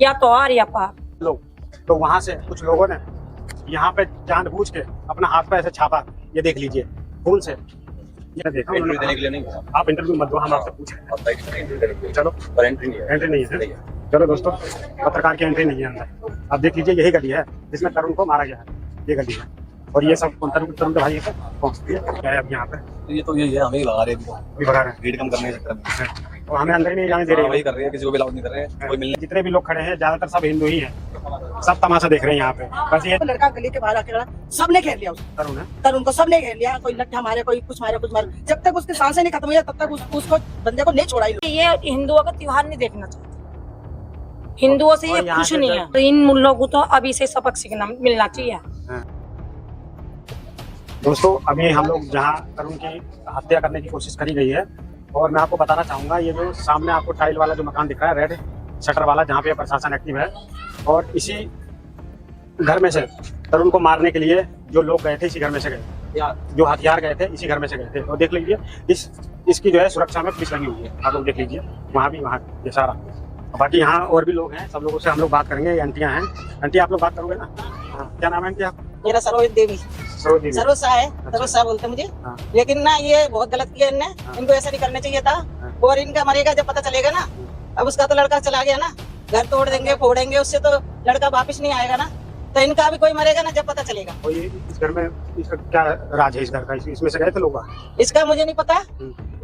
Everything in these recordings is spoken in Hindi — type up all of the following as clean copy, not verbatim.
या तो आर या पार। लोग तो वहां से कुछ लोगों ने यहाँ पे जानबूझ के अपना हाथ पे ऐसे छापा, ये देख लीजिए खून से। ये देखा इंटरव्यू देने के लिए नहीं, आप इंटरव्यू मत दो, हम आपसे पूछ रहे हैं। चलो पर एंट्री नहीं है, एंट्री नहीं है। चलो दोस्तों, पत्रकार की एंट्री नहीं है अंदर। आप देख लीजिए, यही गली है जिसमें तरुण को मारा गया है, ये गली है। और ये सब तरुण के भाई है क्या है अब यहाँ पे? ये तो ये हमें ही भगा रहे हैं, भी भगा रहे हैं, भीड़ कम करने के चक्कर में तो हमें अंदर ही नहीं जाने दे रहे वही हैं। कर रहे हैं, किसी को भी अलाउड नहीं कर रहे हैं। कोई मिलने जितने भी लोग खड़े हैं ज्यादातर सब हिंदू ही हैं, सब तमाशा देख रहे हैं यहाँ पे। बस ये लड़का गली के बाहर आके खड़ा, सबने घेर लिया उसको, तरुण है, तरुण को सबने घेर लिया। कोई लट्ठा मारे, कोई कुछ मारे, कुछ मारे। जब तक उसकी सांसें नहीं खत्म हुई तब तक उसको बंदे को नहीं छोड़ा। ये हिंदुओं का त्योहार नहीं देखना चाहते, हिंदुओं से ये और यहाँ खुश से नहीं है। तो इन मुल्लों को तो अभी से सबक सीखना मिलना चाहिए। दोस्तों अभी हम लोग जहाँ तरुण की हत्या करने की कोशिश करी गई है, और मैं आपको बताना चाहूँगा, ये जो सामने आपको टाइल वाला जो मकान दिख रहा है, रेड शटर वाला, जहाँ पे प्रशासन एक्टिव है, और इसी घर में से तरुण को मारने के लिए जो लोग गए थे, इसी घर में से गए, जो हथियार गए थे इसी घर में से गए थे। और देख लीजिए इसकी जो है सुरक्षा में पुलिस लगी हुई है, आप लोग देख लीजिए, वहाँ भी, वहाँ ये सारा। बाकी यहाँ और भी लोग हैं, सब लोगों से हम लोग बात करेंगे। आंटियाँ हैं, आंटी आप लोग बात करोगे ना? हाँ, क्या नाम है आंटी आप? मेरा सरोज देवी, सरोज सरोज शाह है, सरोज शाह बोलते मुझे। हाँ। लेकिन ना ये बहुत गलत किया इनने, इनको ऐसा नहीं करना चाहिए था। और इनका मरेगा जब पता चलेगा ना, अब उसका तो लड़का चला गया ना, घर तोड़ देंगे, फोड़ेंगे, उससे तो लड़का वापिस नहीं आएगा ना। तो इनका भी कोई मरेगा ना जब पता चलेगा। और ये इस घर में इसका क्या राज है, इस घर का? इसमें से गए थे लोग? इसका मुझे नहीं पता,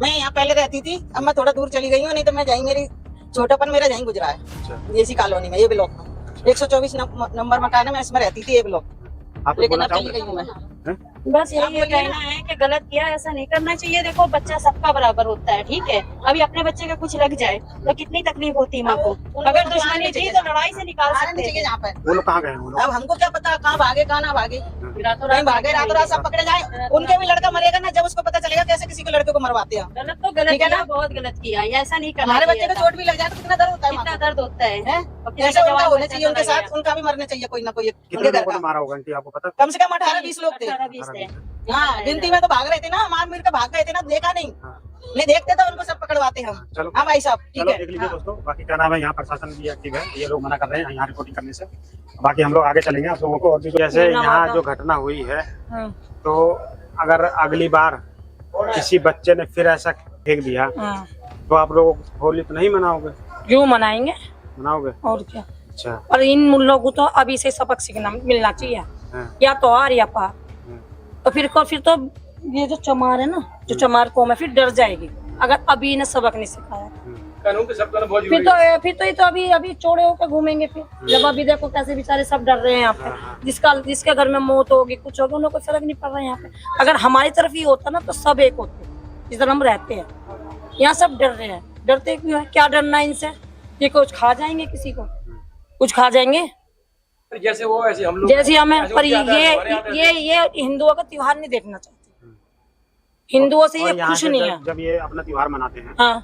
मैं यहाँ पहले रहती थी, अब मैं थोड़ा दूर चली गई हूँ, नहीं तो मैं जाई, मेरी छोटापन मेरा यहीं गुजरा है, इसी कॉलोनी में, ये ब्लॉक में 124 नंबर मकान है, मैं इसमें रहती थी, ये ब्लॉक। आप लेकिन बोलना अब चली चाहोगे? गई हूँ मैं। बस यही ये कहना है कि गलत किया, ऐसा नहीं करना चाहिए। देखो बच्चा सबका बराबर होता है, ठीक है। अभी अपने बच्चे का कुछ लग जाए तो कितनी तकलीफ होती है माँ को। अगर दुश्मनी थी तो लड़ाई से निकाल आना सकते नहीं चाहिए हैं। यहाँ पे। वो लोग कहाँ गए हैं? वो लोग अब हमको क्या पता कहाँ भागे कहाँ ना भागे, रातों कहीं रात भागे रातों रात सब पकड़े जाए। उनके भी लड़का मरेगा ना जब उसको पता चलेगा कैसे किसी को लड़के को मरवाते हैं। गलत तो गलत ठीक है ना? किया, बहुत गलत किया, ये ऐसा नहीं करना हमारे बच्चे चाहिए को था। चोट भी लग जाए तो कितना दर्द होता है, कितना माँ को। दर्द होता है। हैं? अपने ऐसे उनका जवान होने बच्चा चाहिए, उनके चला साथ गया। उनका भी मरना चाहिए कोई ना कोई कितने उनके घर लोगों को का। मारा होगा आंटी, आपको पता? कम से कम 18-20 लोग थे। 18-20 थे। हाँ, गिनती में तो भाग रहे थे ना, मार मिल के भाग गए थे ना, देखा नहीं, हाँ। नहीं देखते तो उनको सब पकड़वाते हम। चलो हाँ भाई साहब, ठीक चलो है। देख लीजिए दोस्तों, बाकी क्या नाम है, यहाँ प्रशासन भी एक्टिव है, ये लोग मना कर रहे हैं यहाँ रिपोर्टिंग करने से। बाकी हम लोग आगे चलेंगे, आप लोगों को और भी जैसे यहाँ जो घटना हुई है, तो अगर अगली बार किसी बच्चे ने फिर ऐसा फेंक दिया तो आप लोग होली तो नहीं मनाओगे? क्यों मनाएंगे, मनाओगे? और क्या। अच्छा। और इन मुल्लों को तो अभी से सबक सीखना मिलना चाहिए, हाँ। या तो आर या पार। तो फिर तो ये जो चमार है ना, जो चमार कौम है, फिर डर जाएगी अगर अभी ने सबक नहीं सिखाया। कानून के शब्द बहुत फिर तो अभी चौड़े होकर घूमेंगे। फिर जब अभी देखो कैसे बेचारे सब डर रहे हैं यहाँ पे, जिसके घर में मौत होगी, कुछ होगी, उन्हें कोई फर्क नहीं पड़ रहा है यहाँ पे। अगर हमारी तरफ ही होता ना तो सब एक होते, जिस तरह हम रहते हैं। यहाँ सब डर रहे हैं, डरते क्यों है? क्या डरना है इनसे? ये कुछ खा जाएंगे, किसी को कुछ खा जाएंगे जैसे वो ऐसे हम लोग, जैसे हमें। पर ये हिंदुओं का त्योहार नहीं देखना चाहते, हिंदुओं से और ये यहाँ खुश से नहीं है। जब ये अपना त्योहार मनाते हैं, हाँ,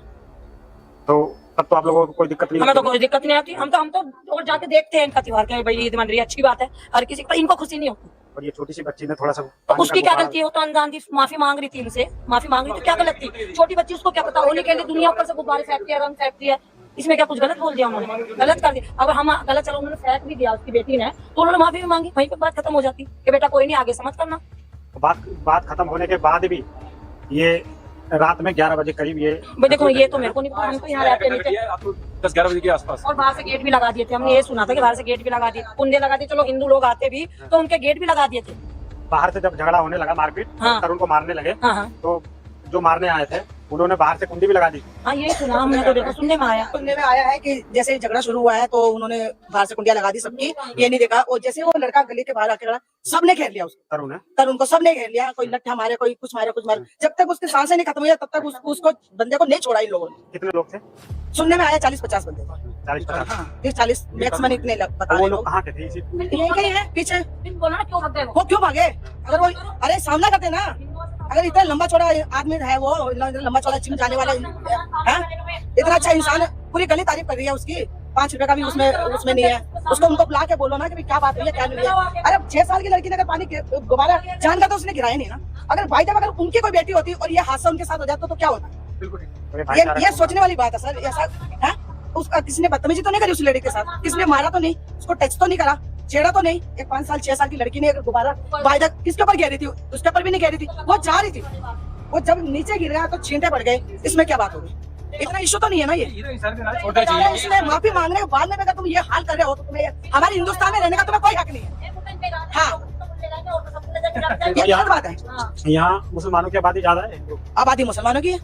तो तब तो आप लोगों को कोई दिक्कत नहीं हमें तो होती? कोई दिक्कत नहीं आती। हम तो और जाके देखते हैं इनका त्योहार, क्या भाई ईद मन रही है, अच्छी बात है। हर किसी पर इनको खुशी नहीं होती। और ये छोटी सी बच्ची ने थोड़ा सा तो उसकी क्या गलती है? वो तो अनजान थी, माफी मांग रही थी इनसे, माफी मांग रही थी, क्या गलत थी? छोटी बच्ची, उसको क्या पता? होली के लिए दुनिया ऊपर से गुब्बारे फेंकती है, रंग फेंकती है, इसमें क्या कुछ गलत बोल दिया उन्होंने? गलत कर दिया। अगर हम गलत, चलो उन्होंने फेंक भी दिया उसकी बेटी ने, तो उन्होंने माफी भी मांगी, वहीं पे बात खत्म हो जाती कि बेटा कोई नहीं, आगे समझ करना। बात खत्म होने के बाद भी ये रात में 11 बजे करीब ये देखो ये तो मेरे को नहीं पता, हम तो यहाँ रहते नहीं थे। आपको 10-11 बजे के आसपास। और बाहर से गेट भी लगा दिए थे, हमने ये सुना था कि बाहर से गेट भी लगा दिए, कुंडे लगा दिए। चलो हिंदू लोग आते भी तो उनके गेट भी लगा दिए थे। बाहर से जब झगड़ा होने लगा, मारपीट, हाँ। तरुण को मारने लगे, हाँ, तो जो मारने आए थे उन्होंने बाहर से कुंडी भी लगा दी। हाँ, यही सुना हमने, तो देखो सुनने में आया। सुनने में आया है कि जैसे झगड़ा शुरू हुआ है तो उन्होंने बाहर से कुंडिया लगा दी सबकी, ये नहीं देखा। और जैसे वो लड़का गली के बाहर आके खड़ा, सबने घेर लिया उसको, तरुण है, तरुण को सबने घेर लिया। कोई लट्ठा मारे, कोई कुछ मारे, कुछ मारे। जब तक उसकी सांसें नहीं खत्म हुई तब तक उसको बंदे को नहीं छोड़ा इन लोगों ने। कितने लोग थे? सुनने में आया 40-50 बंदे, 40-50। हाँ 30-40 मैक्सिमम इतने बता वो रहे लोग लोग। कहाँ के थे? इसी यही है पीछे। बोला ना क्यों भाग गए वो क्यों भागे? अगर वो, अरे सामना करते ना, अगर इतना लंबा चौड़ा आदमी है, वो लंबा चौड़ा जिम जाने वाला है, इतना अच्छा इंसान, पूरी गली तारीफ कर रही है उसकी, 5 रुपए का भी उसमें नहीं है। उसको उनको बुला के बोलो ना कि क्या बात हुई है, क्या नहीं है। अरे 6 साल की लड़की ने अगर पानी गुब्बारा जान का तो उसने गिराया नहीं ना। अगर भाई जब अगर उनकी कोई बेटी होती और ये हादसा उनके साथ हो जाता तो क्या होता? बिल्कुल। ये सोचने वाली बात है सर। ऐसा है उसका किसी ने बदतमीजी तो नहीं करी उस लेडी के साथ, किसी ने मारा तो नहीं, उसको टच तो नहीं करा, छेड़ा तो नहीं। एक 5 साल 6 साल की लड़की ने दोबारा वायदा किसके ऊपर गिरी थी, उसके ऊपर भी नहीं गिरी थी, वो जा रही थी, वो जब नीचे गिर गया तो छींटे पड़ गए, इसमें क्या बात होगी? इतना इशू तो नहीं है ना ये। छोटा चाहिए इसलिए माफी मांग रहे हो बाद में, अगर तुम ये हाल कर रहे हो तो तुम्हें हमारे हिंदुस्तान में रहने का तुम्हें कोई हक नहीं है। हाँ ये यहाँ- गलत बात है। यहाँ मुसलमानों की आबादी ज्यादा है। आबादी मुसलमानों की है,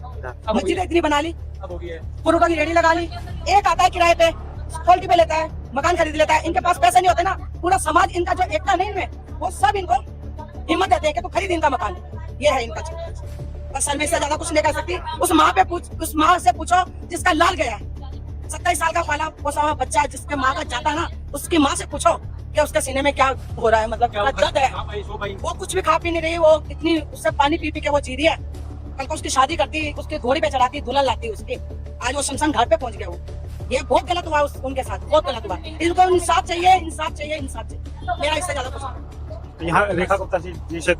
मस्जिद इतनी बना ली, अब हो गया है। पुरुषों की रेडी लगा ली, एक आता है किराए पे, क्वालिटी पे लेता है, मकान खरीद लेता है। इनके पास पैसे नहीं होते ना, पूरा समाज इनका जो एकता नहीं इनमें, वो सब इनको हिम्मत देते हैं कि तू खरीद इनका मकान। ये है इनका चीज, बस सर में इससे ज्यादा कुछ नहीं कह सकती। उस माँ पे उस माँ से पूछो जिसका लाल गया, 27 साल का पाला पोसा हुआ बच्चा जिसके माँ का जाता ना, उसकी माँ से पूछो कि उसके सीने में क्या हो रहा है, मतलब क्या दर्द है। वो कुछ भी खा पी नहीं रही, वो इतनी उससे पानी पी पी के वो जी रही है। कल को उसकी शादी करती, उसके घोड़ी पे चढ़ाती, दुल्हन लाती उसकी, आज वो शमशान घाट पे पहुंच गया। वो ये बहुत गलत हुआ उनके साथ, बहुत गलत हुआ। इनको इंसाफ चाहिए, इंसाफ चाहिए, इंसाफ चाहिए। मेरा इससे ज्यादा कुछ नहीं। यहाँ रेखा गुप्ता जी से